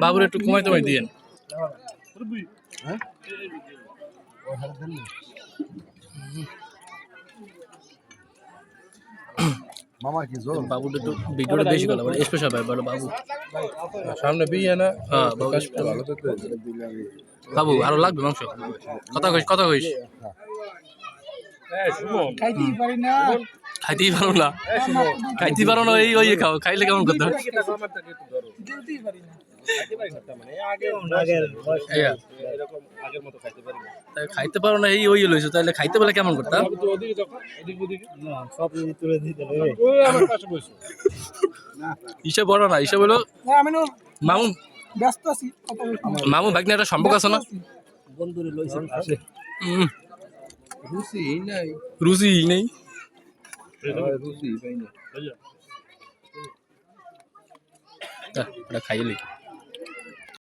বাবুরে একটু কমাই টমাই দিয়েন। বাবুটা একটু ভিডিওটা বেশি ভালো মানে স্পেশাল ভাই বলো বাবু সামনে বিয়ে না। হ্যাঁ বাবু আরো লাগবে মাংস। কথা কইস খাইতেই পারো না ওই খাও খাইলে কেমন কথা খাইতে পারো না এই ওই লইছো তাহলে খাইতে বলে কেমন করতাম হিসাব বড় না হিসাব হলো মামু মামু ভাগ্নে একটা সম্পর্ক আছে না রুচি নেই খাইয়ে